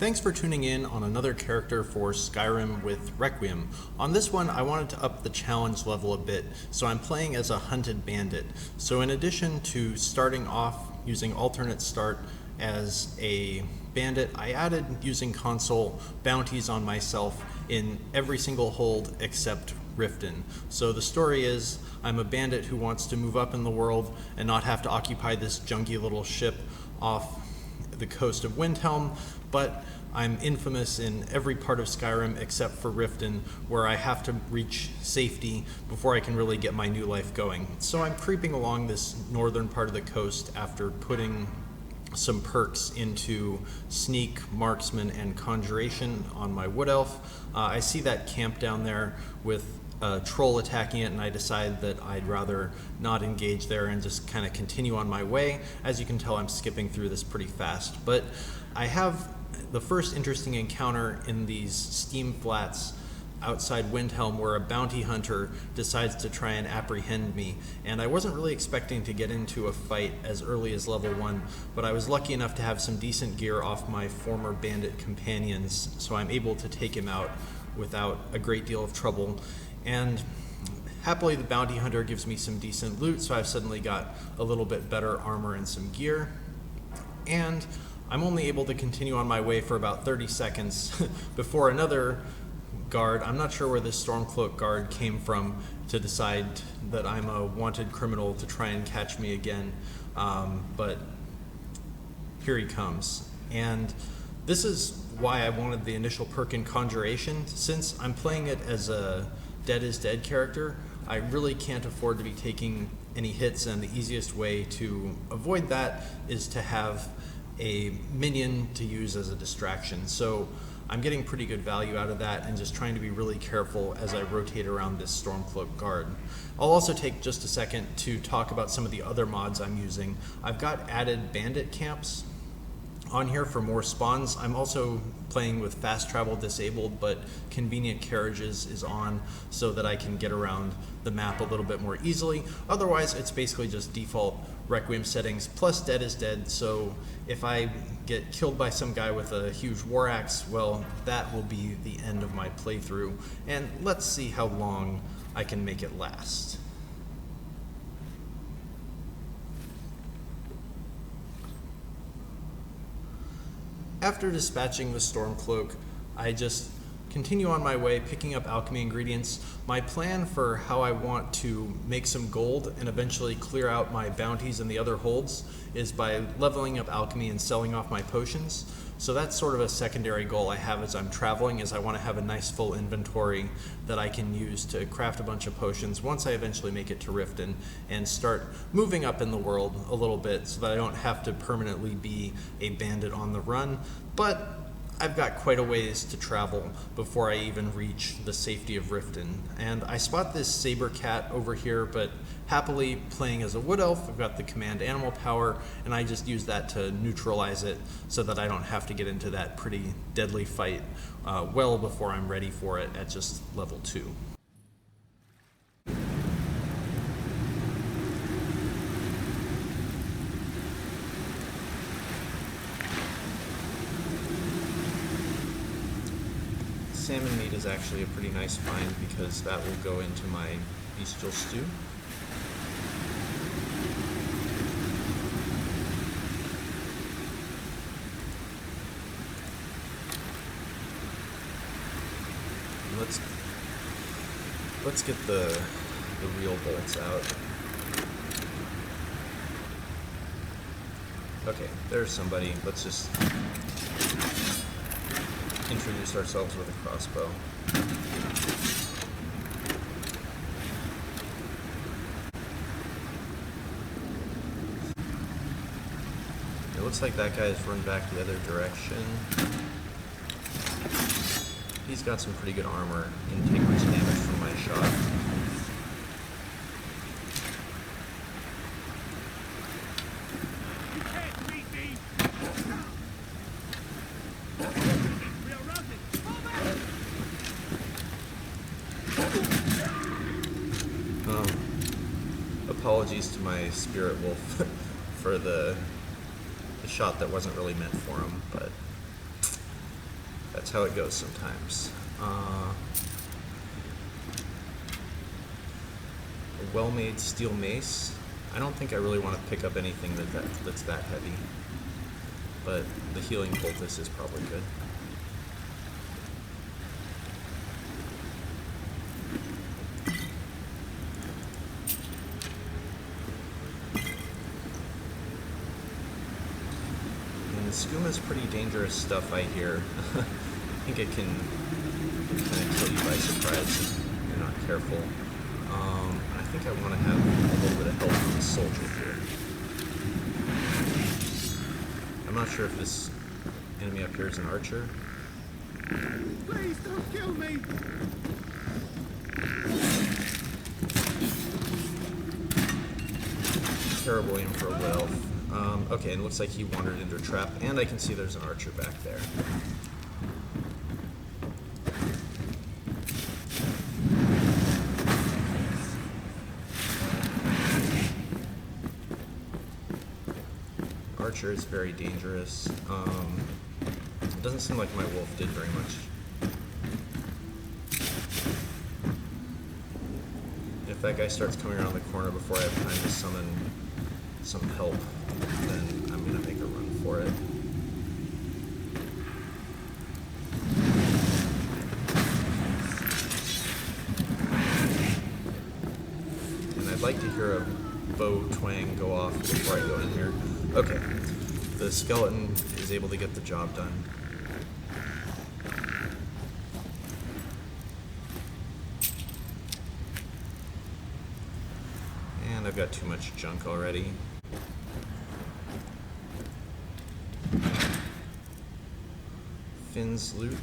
thanks for tuning in on another character for Skyrim with Requiem. On this one, I wanted to up the challenge level a bit, so I'm playing as a hunted bandit. So in addition to starting off using alternate start as a bandit, I added using console bounties on myself in every single hold except Riften. So the story is, I'm a bandit who wants to move up in the world and not have to occupy this junky little ship off the coast of Windhelm, but I'm infamous in every part of Skyrim except for Riften, where I have to reach safety before I can really get my new life going. So I'm creeping along this northern part of the coast after putting some perks into Sneak, Marksman, and Conjuration on my Wood Elf. I see that camp down there with a troll attacking it, and I decide that I'd rather not engage there and just kind of continue on my way. As you can tell, I'm skipping through this pretty fast, but I have the first interesting encounter in these steam flats outside Windhelm, where a bounty hunter decides to try and apprehend me. And I wasn't really expecting to get into a fight as early as level 1, but I was lucky enough to have some decent gear off my former bandit companions, so I'm able to take him out without a great deal of trouble. And happily, the bounty hunter gives me some decent loot, so I've suddenly got a little bit better armor and some gear. And I'm only able to continue on my way for about 30 seconds before another guard, I'm not sure where this Stormcloak guard came from to decide that I'm a wanted criminal to try and catch me again, but here he comes. And this is why I wanted the initial perk in Conjuration. Since I'm playing it as a Dead is Dead character, I really can't afford to be taking any hits, and the easiest way to avoid that is to have a minion to use as a distraction. So I'm getting pretty good value out of that and just trying to be really careful as I rotate around this Stormcloak guard. I'll also take just a second to talk about some of the other mods I'm using. I've got added bandit camps on here for more spawns. I'm also playing with fast travel disabled, but convenient carriages is on so that I can get around the map a little bit more easily. Otherwise, it's basically just default Requiem settings plus Dead is Dead, so if I get killed by some guy with a huge war axe, well, that will be the end of my playthrough, and let's see how long I can make it last. After dispatching the Stormcloak, I just continue on my way, picking up alchemy ingredients. My plan for how I want to make some gold and eventually clear out my bounties and the other holds is by leveling up alchemy and selling off my potions. So that's sort of a secondary goal I have as I'm traveling, is I want to have a nice full inventory that I can use to craft a bunch of potions once I eventually make it to Riften and start moving up in the world a little bit so that I don't have to permanently be a bandit on the run. But I've got quite a ways to travel before I even reach the safety of Riften. And I spot this saber cat over here, but happily playing as a wood elf, I've got the command animal power, and I just use that to neutralize it so that I don't have to get into that pretty deadly fight well before I'm ready for it at just level 2. Salmon meat is actually a pretty nice find because that will go into my bestial stew. Let's get the real bolts out. Okay, there's somebody. Let's just introduce ourselves with a crossbow. It looks like that guy has run back the other direction. He's got some pretty good armor and take much damage from my shot. Apologies to my spirit wolf for the shot that wasn't really meant for him, but how it goes sometimes. A well-made steel mace. I don't think I really want to pick up anything that's that heavy, but the healing poultice is probably good. And skooma is pretty dangerous stuff, I hear. I think it can kind of kill you by surprise if you're not careful. I think I want to have a little bit of help from the soldier here. I'm not sure if this enemy up here is an archer. Please don't kill me! Terrible aim for a wood elf. Okay, and it looks like he wandered into a trap, and I can see there's an archer back there. Archer is very dangerous. It doesn't seem like my wolf did very much. If that guy starts coming around the corner before I have time to summon some help, then I'm going to make a run for it. And I'd like to hear a bow twang go off before I go in here. Okay, the skeleton is able to get the job done. And I've got too much junk already. Finn's loot.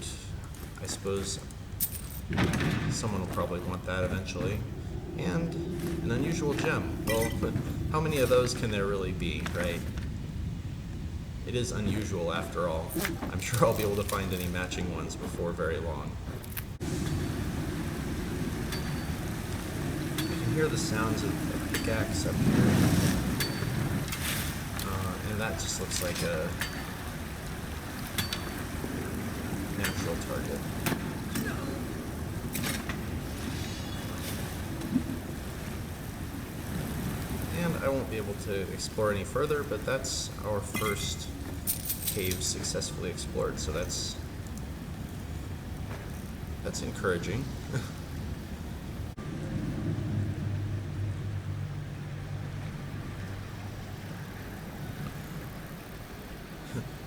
I suppose someone will probably want that eventually. And an unusual gem. Well, but how many of those can there really be, right? It is unusual after all. I'm sure I'll be able to find any matching ones before very long. I can hear the sounds of a pickaxe up here. And that just looks like a natural target. And I won't be able to explore any further, but that's our first cave successfully explored, so that's encouraging.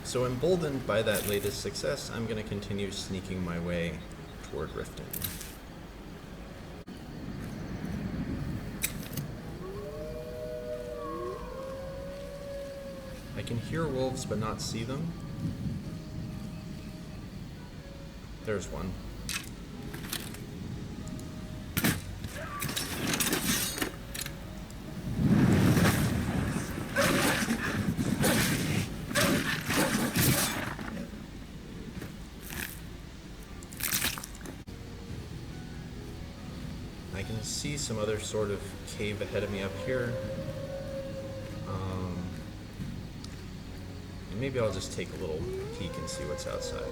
So emboldened by that latest success, I'm going to continue sneaking my way toward Riften. I can hear wolves but not see them. There's one. I can see some other sort of cave ahead of me up here. Maybe I'll just take a little peek and see what's outside.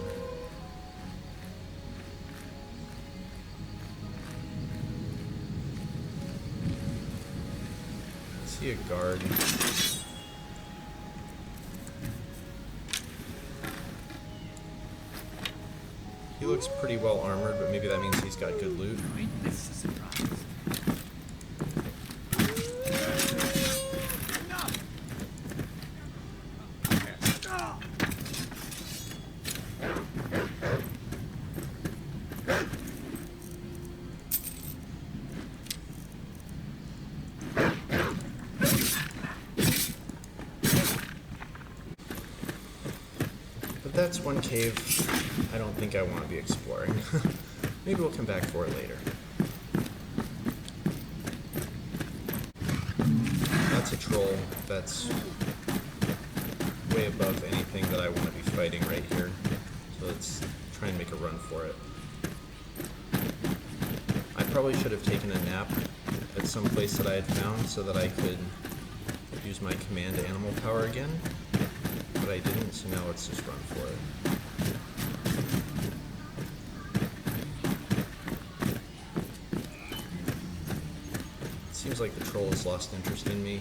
I see a guard. He looks pretty well armored, but maybe that means he's got good loot. This is a surprise. That's one cave I don't think I want to be exploring. Maybe we'll come back for it later. That's a troll. That's way above anything that I want to be fighting right here. So let's try and make a run for it. I probably should have taken a nap at some place that I had found so that I could use my command animal power again. But I didn't, so now let's just run for it. Seems like the troll has lost interest in me.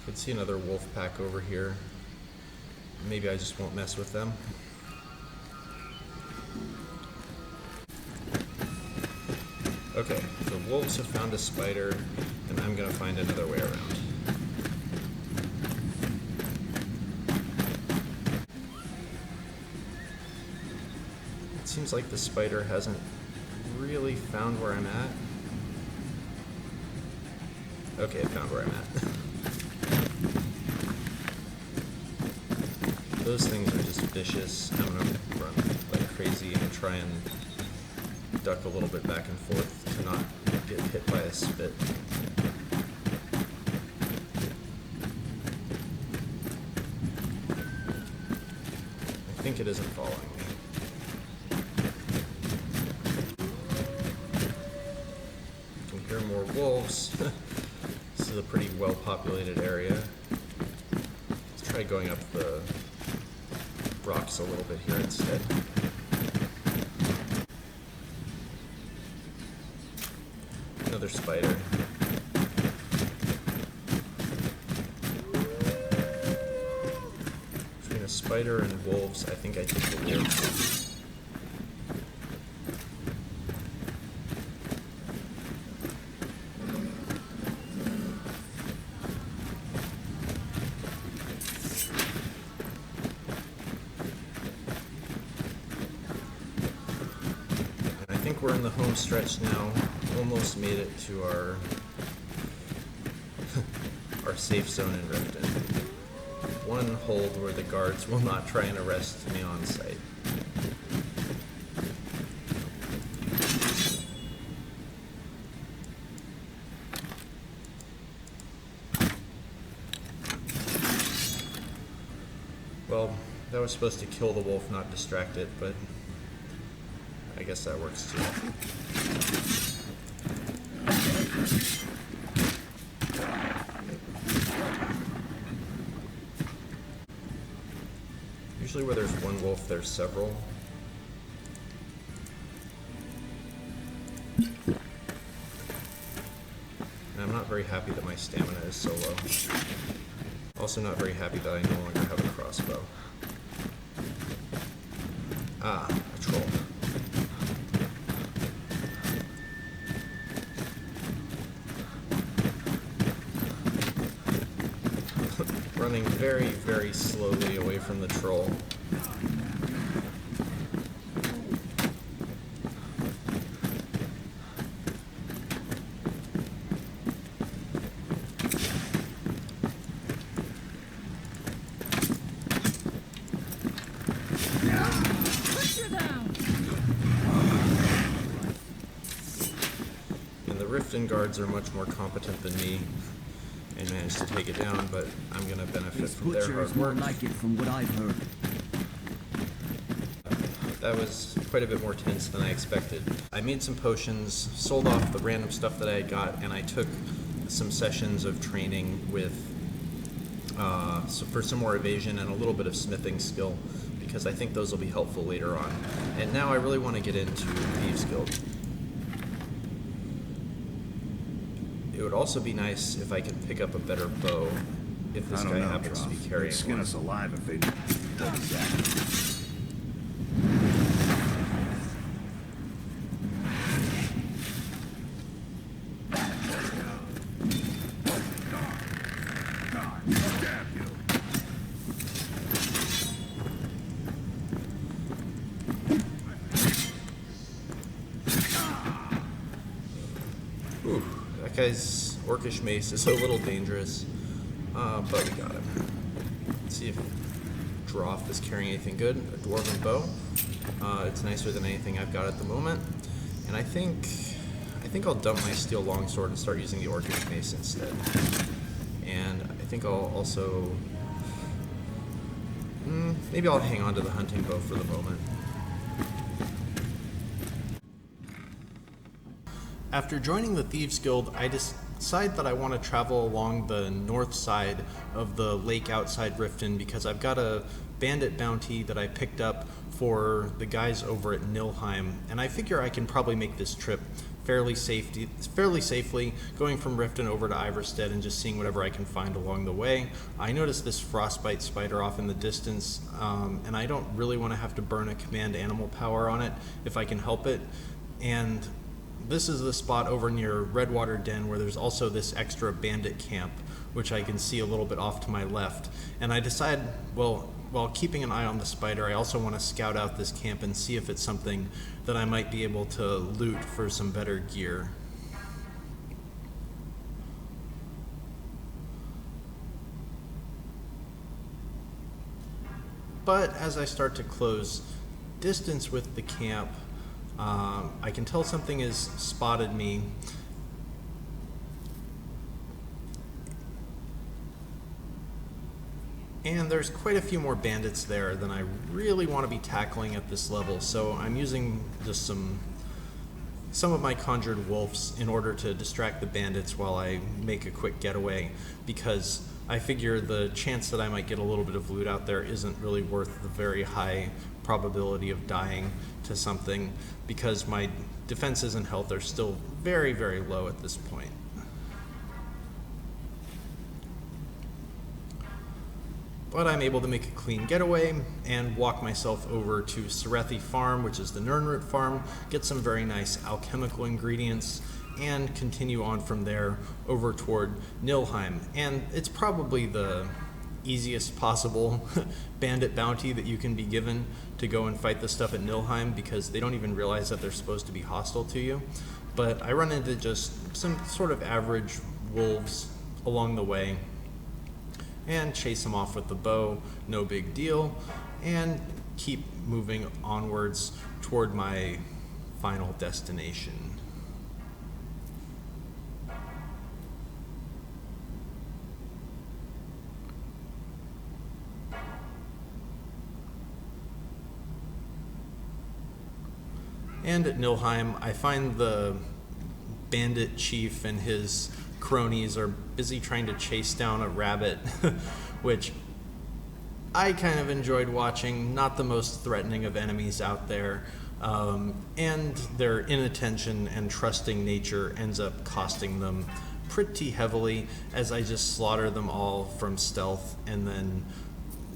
Could see another wolf pack over here. Maybe I just won't mess with them. Okay, the wolves have found a spider, and I'm gonna find another way around. It seems like the spider hasn't really found where I'm at. Okay, it found where I'm at. Those things are just vicious. I'm gonna run like crazy and try and duck a little bit back and forth to not get hit by a spit. I think it isn't following me. I can hear more wolves. This is a pretty well-populated area. Let's try going up the rocks a little bit here instead. Another spider. Between a spider and wolves, I think I take the wolves. And I think we're in the home stretch now. Almost made it to our our safe zone in Riften. One hold where the guards will not try and arrest me on sight. Well, that was supposed to kill the wolf, not distract it, but I guess that works too. Usually where there's one wolf, there's several. And I'm not very happy that my stamina is so low. Also not very happy that I no longer have a crossbow. Ah, a troll. Running very, very slowly away from the troll. And the Riften guards are much more competent than me and managed to take it down, but I'm going to benefit from their hard work. Like it from what I've heard. That was quite a bit more tense than I expected. I made some potions, sold off the random stuff that I had got, and I took some sessions of training with for some more evasion and a little bit of smithing skill, because I think those will be helpful later on. And now I really want to get into Thieves Guild. It would also be nice if I could pick up a better bow, if this guy happens to be carrying They'd skin one. us alive if they did exactly. Ooh, that guy's orcish mace is a little dangerous, but we got him. Let's see if Droff is carrying anything good. A dwarven bow. It's nicer than anything I've got at the moment. And I think I'll dump my steel longsword and start using the orcish mace instead. And I think I'll also maybe I'll hang on to the hunting bow for the moment. After joining the Thieves Guild, I decide that I want to travel along the north side of the lake outside Riften because I've got a bandit bounty that I picked up for the guys over at Nilheim, and I figure I can probably make this trip fairly safely, going from Riften over to Iverstead and just seeing whatever I can find along the way. I noticed this frostbite spider off in the distance, and I don't really want to have to burn a command animal power on it if I can help it. And this is the spot over near Redwater Den where there's also this extra bandit camp, which I can see a little bit off to my left. And I decide, well, while keeping an eye on the spider, I also want to scout out this camp and see if it's something that I might be able to loot for some better gear. But as I start to close distance with the camp, I can tell something has spotted me. And there's quite a few more bandits there than I really want to be tackling at this level, so I'm using just some of my conjured wolves in order to distract the bandits while I make a quick getaway, because I figure the chance that I might get a little bit of loot out there isn't really worth the very high probability of dying to something, because my defenses and health are still very, very low at this point. But I'm able to make a clean getaway and walk myself over to Serethi Farm, which is the Nirnroot farm, get some very nice alchemical ingredients, and continue on from there over toward Nilheim. And it's probably the easiest possible bandit bounty that you can be given to go and fight the stuff at Nilheim, because they don't even realize that they're supposed to be hostile to you. But I run into just some sort of average wolves along the way and chase them off with the bow, no big deal, and keep moving onwards toward my final destination. And at Nilheim, I find the bandit chief and his cronies are busy trying to chase down a rabbit, which I kind of enjoyed watching. Not the most threatening of enemies out there, and their inattention and trusting nature ends up costing them pretty heavily as I just slaughter them all from stealth and then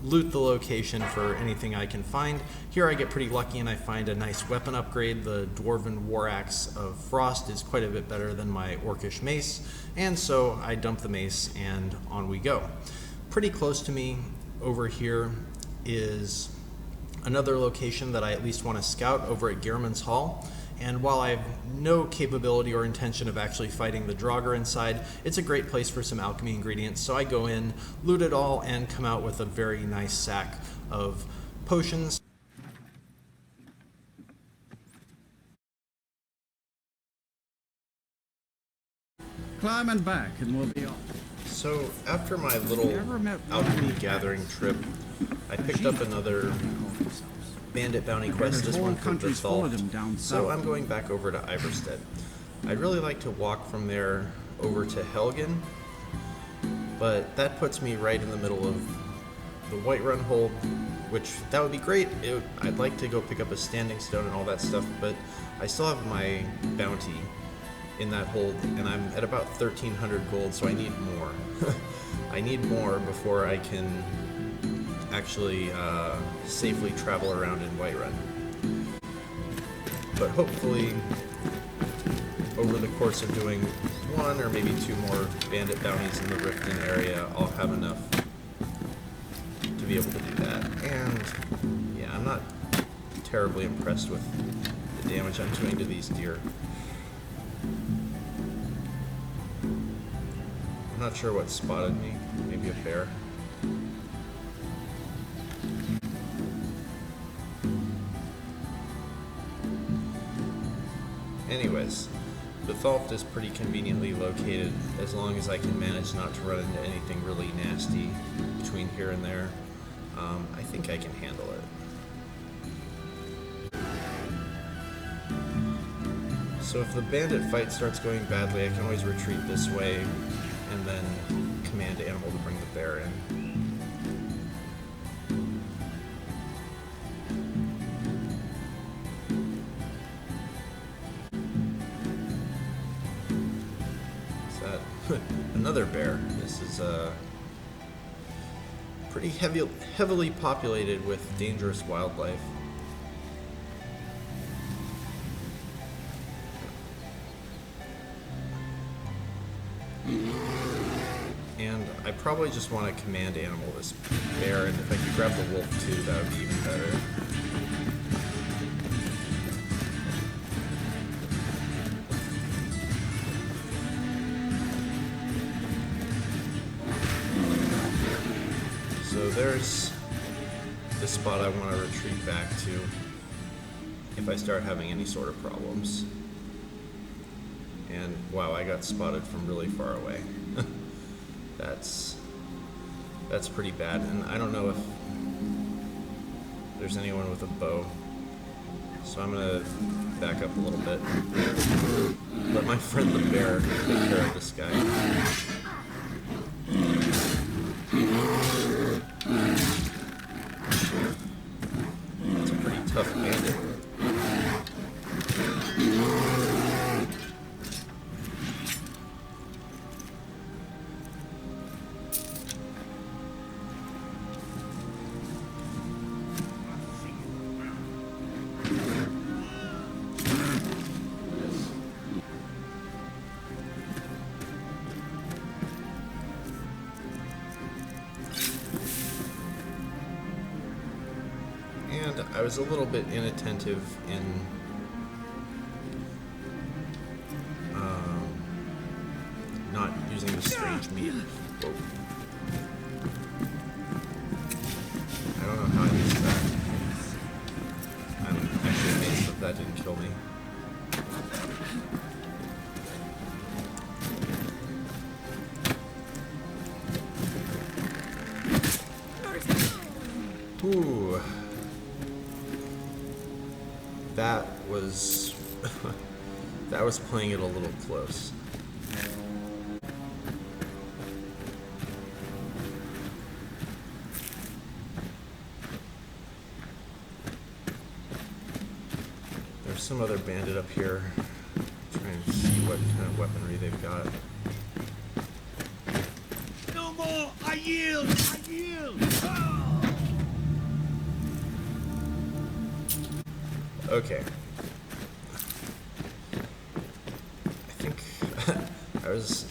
loot the location for anything I can find. Here I get pretty lucky and I find a nice weapon upgrade. The Dwarven War Axe of Frost is quite a bit better than my Orcish mace, and so I dump the mace and on we go. Pretty close to me over here is another location that I at least want to scout over at Gehrman's Hall. And while I have no capability or intention of actually fighting the Draugr inside, it's a great place for some alchemy ingredients. So I go in, loot it all, and come out with a very nice sack of potions. Climbing back and we'll be off. So after my little alchemy gathering trip, I picked up another bandit bounty quest, this one for Thalt. So I'm going back over to Iverstead. I'd really like to walk from there over to Helgen, but that puts me right in the middle of the Whiterun hold, which that would be great. I'd like to go pick up a standing stone and all that stuff, but I still have my bounty in that hold, and I'm at about 1,300 gold, so I need more. I need more before I can actually safely travel around in Whiterun. But hopefully, over the course of doing one or maybe two more bandit bounties in the Riften area, I'll have enough to be able to do that. And yeah, I'm not terribly impressed with the damage I'm doing to these deer. I'm not sure what spotted me. Maybe a bear. Anyways, the Thalt is pretty conveniently located as long as I can manage not to run into anything really nasty between here and there. I think I can handle it. So if the bandit fight starts going badly, I can always retreat this way and then command animal to bring the bear in. another bear. This is pretty heavily populated with dangerous wildlife. And I probably just want to command animal this bear, and if I could grab the wolf too, that would be even better. So there's the spot I want to retreat back to if I start having any sort of problems. And wow, I got spotted from really far away. That's pretty bad, and I don't know if there's anyone with a bow. So I'm gonna back up a little bit. Let my friend the bear take care of this guy. It's a pretty tough bandit. And I was a little bit inattentive in not using the strange meat. Whoa. I don't know how I missed that. I'm actually amazed that that didn't kill me. Ooh. That was that was playing it a little close. There's some other bandit up here. Trying to see what kind of weaponry they've got. No more! I yield! I yield! Ah! Okay. I think I was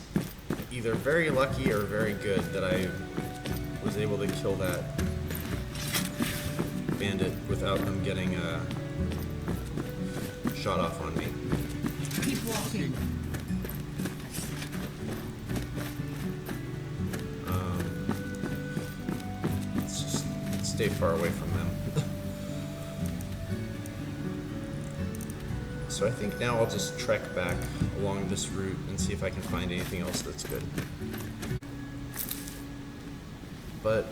either very lucky or very good that I was able to kill that bandit without them getting shot off on me. Keep walking! Let's just stay far away from them. So I think now I'll just trek back along this route and see if I can find anything else that's good. But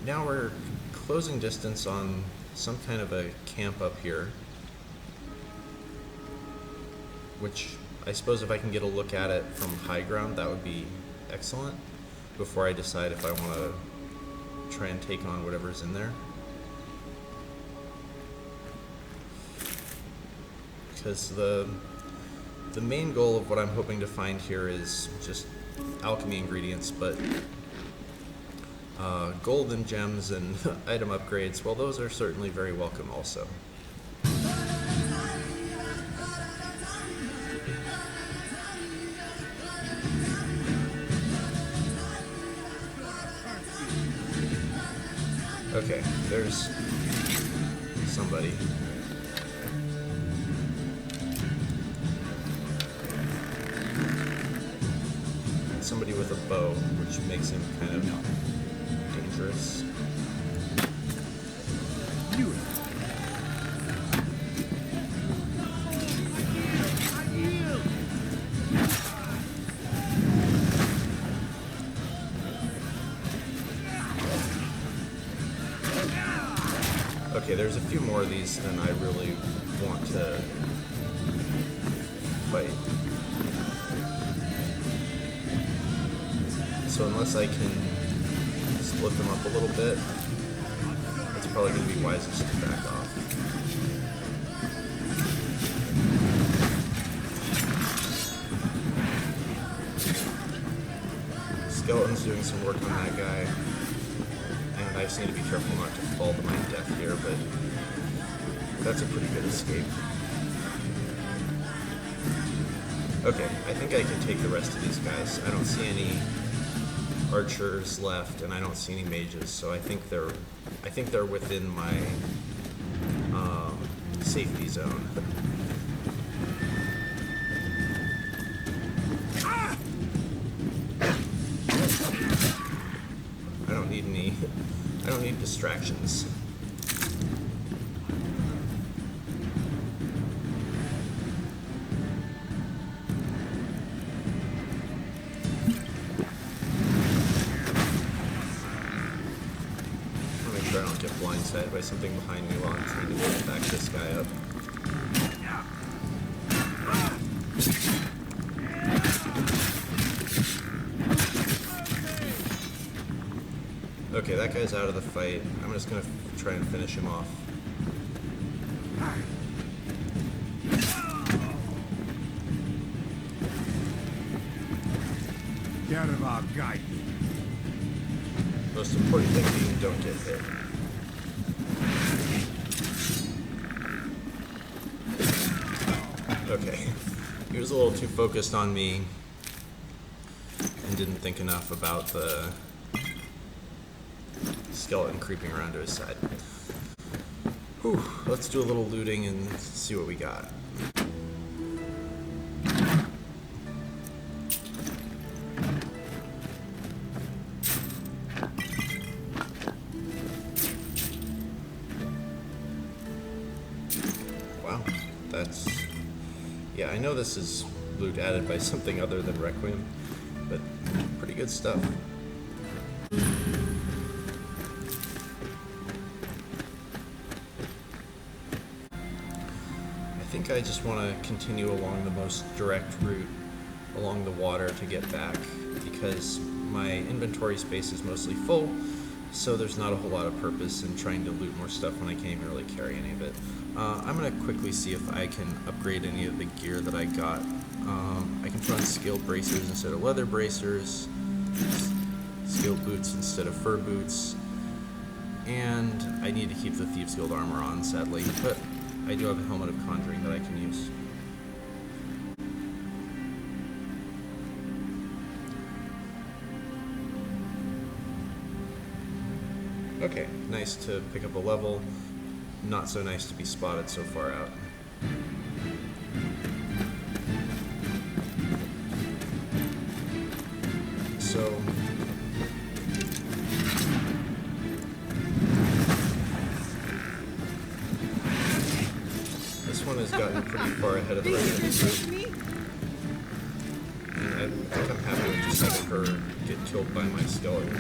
now we're closing distance on some kind of a camp up here, which I suppose if I can get a look at it from high ground, that would be excellent before I decide if I want to try and take on whatever's in there. Because the main goal of what I'm hoping to find here is just alchemy ingredients, but gold and gems and item upgrades, well, those are certainly very welcome also. Okay, there's somebody. Somebody with a bow, which makes him kind of dangerous. Okay, there's a few more of these than I really want to fight. So unless I can split them up a little bit, it's probably going to be wisest to back off. skeleton's doing some work on that guy. And I just need to be careful not to fall to my death here, but that's a pretty good escape. Okay, I think I can take the rest of these guys. I don't see any archers left, and I don't see any mages, so I think they're within my safety zone. I don't need distractions. I'll make sure I don't get blindsided by something behind me while I'm trying to back this guy up. Okay, that guy's out of the fight. I'm just gonna try and finish him off. Get out of our guide. Most important thing being don't get hit. Okay, he was a little too focused on me and didn't think enough about the skeleton creeping around to his side. Whew, let's do a little looting and see what we got. Wow, that's... yeah, I know this is loot added by something other than Requiem, but pretty good stuff. I think I just want to continue along the most direct route along the water to get back, because my inventory space is mostly full, so there's not a whole lot of purpose in trying to loot more stuff when I can't even really carry any of it. I'm going to quickly see if I can upgrade any of the gear that I got. I can put on scaled bracers instead of leather bracers, scaled boots instead of fur boots, and I need to keep the Thieves Guild armor on, sadly, but I do have a helmet of conjuring that I can use. Okay, nice to pick up a level. Not so nice to be spotted so far out. So... this one has gotten pretty far ahead of the rest of the group. And I think I'm happy with just having her get killed by my skeleton.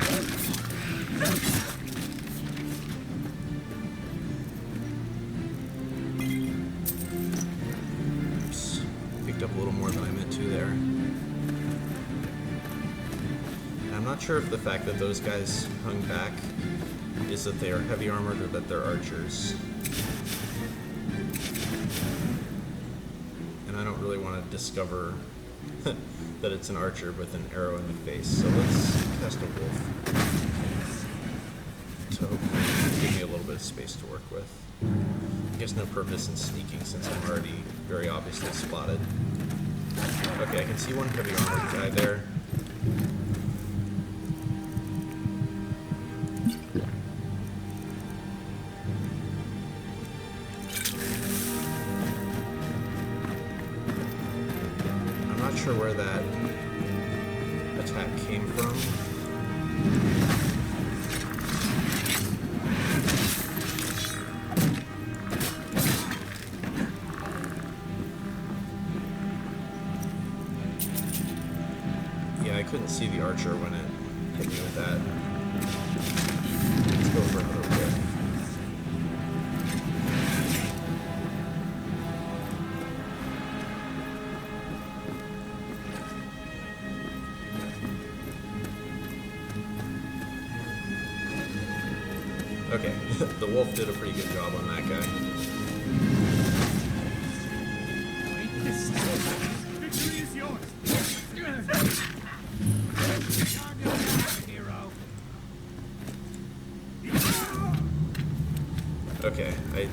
Oops. Picked up a little more than I meant to there. And I'm not sure if the fact that those guys hung back is that they are heavy armored or that they're archers. And I don't really want to discover that it's an archer with an arrow in the face. So let's cast a wolf to hopefully give me a little bit of space to work with. I guess no purpose in sneaking since I'm already very obviously spotted. Okay, I can see one heavy armored guy there. I'm not sure where that attack came from. Yeah, I couldn't see the archer when it hit me with that. Let's go for another whip. Okay, the wolf did a pretty good job on that guy. Victory is yours. Okay, I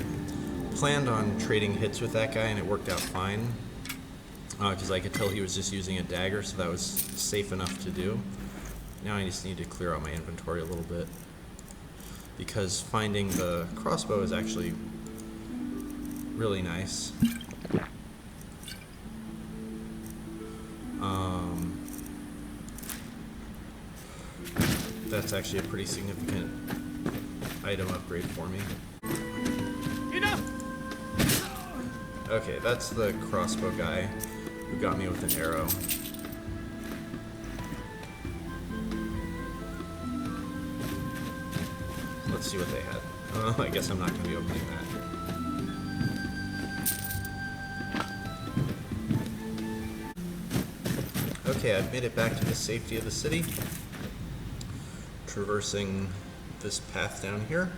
planned on trading hits with that guy and it worked out fine. Because I could tell he was just using a dagger, so that was safe enough to do. Now I just need to clear out my inventory a little bit. Because finding the crossbow is actually really nice. That's actually a pretty significant item upgrade for me. Enough! Okay, that's the crossbow guy who got me with an arrow. Let's see what they had. I guess I'm not going to be opening that. Okay, I've made it back to the safety of the city. Traversing this path down here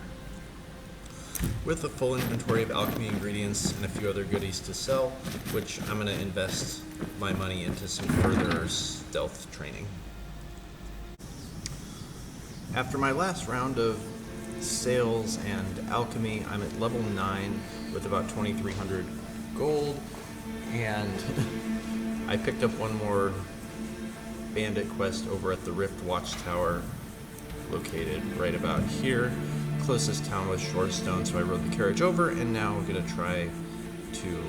with a full inventory of alchemy ingredients and a few other goodies to sell, which I'm going to invest my money into some further stealth training. After my last round of sales and alchemy, I'm at level 9 with about 2,300 gold, and I picked up one more bandit quest over at the Rift Watchtower, located right about here. Closest town was Shorestone, so I rode the carriage over, and now I'm going to try to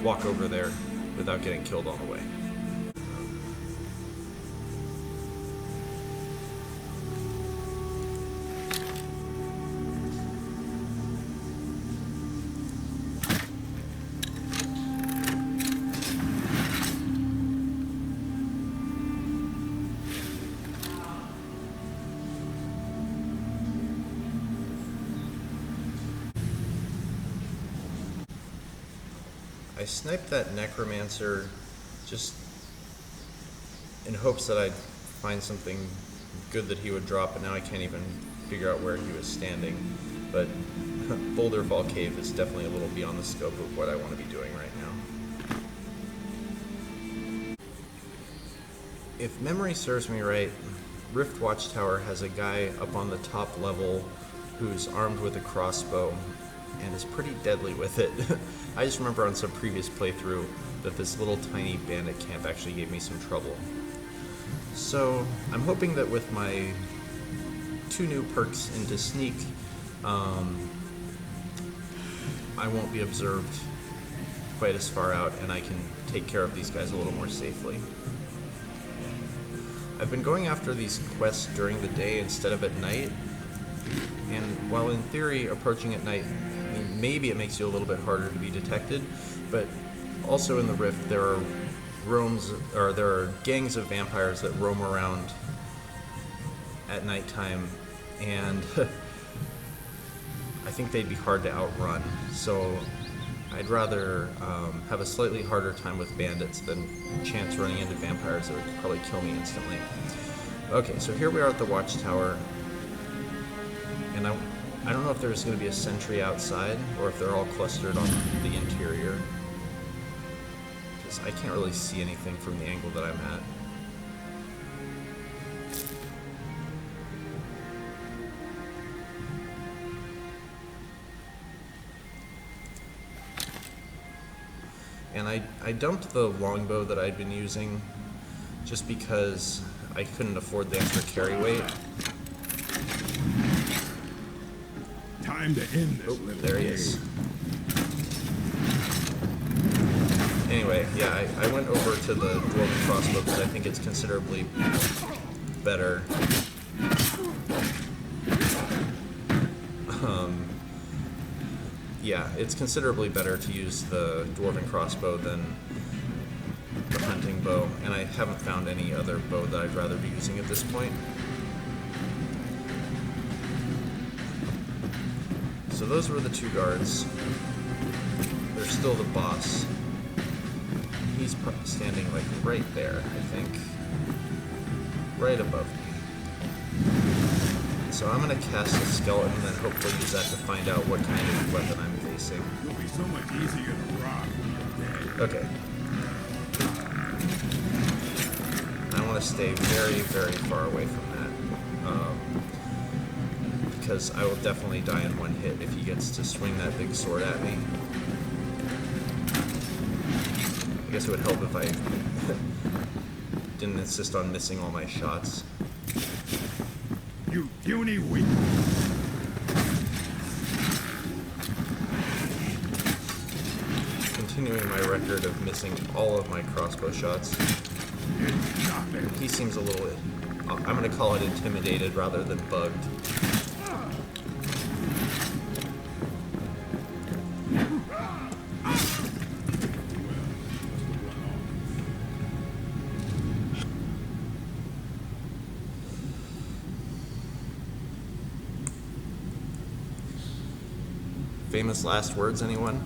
walk over there without getting killed on the way. I sniped that necromancer just in hopes that I'd find something good that he would drop, but now I can't even figure out where he was standing. But Boulder Fall Cave is definitely a little beyond the scope of what I want to be doing right now. If memory serves me right, Rift Watchtower has a guy up on the top level who's armed with a crossbow and is pretty deadly with it. I just remember on some previous playthrough that this little tiny bandit camp actually gave me some trouble. So I'm hoping that with my 2 new perks into sneak, I won't be observed quite as far out and I can take care of these guys a little more safely. I've been going after these quests during the day instead of at night, and while in theory approaching at night, I mean, maybe it makes you a little bit harder to be detected, but also in the Rift there are gangs of vampires that roam around at nighttime, and I think they'd be hard to outrun. So I'd rather have a slightly harder time with bandits than chance running into vampires that would probably kill me instantly. Okay, so here we are at the Watchtower, and I don't know if there's going to be a sentry outside or if they're all clustered on the interior, because I can't really see anything from the angle that I'm at. And I dumped the longbow that I'd been using just because I couldn't afford the extra carry weight. Time to end this little There he is. Anyway, yeah, I went over to the dwarven crossbow because I think it's considerably better. Yeah, it's considerably better to use the dwarven crossbow than the hunting bow, and I haven't found any other bow that I'd rather be using at this point. So those were the 2 guards. They're still the boss. He's standing like right there, I think. Right above me. So I'm going to cast a skeleton and then hopefully use that to find out what kind of weapon I'm facing. It'll be so much easier to rock when you're dead. Okay. I want to stay very, very far away from that. because I will definitely die in one hit if he gets to swing that big sword at me. I guess it would help if I didn't insist on missing all my shots. You puny weak. Continuing my record of missing all of my crossbow shots. He seems a little, I'm going to call it intimidated rather than bugged. Famous last words, anyone?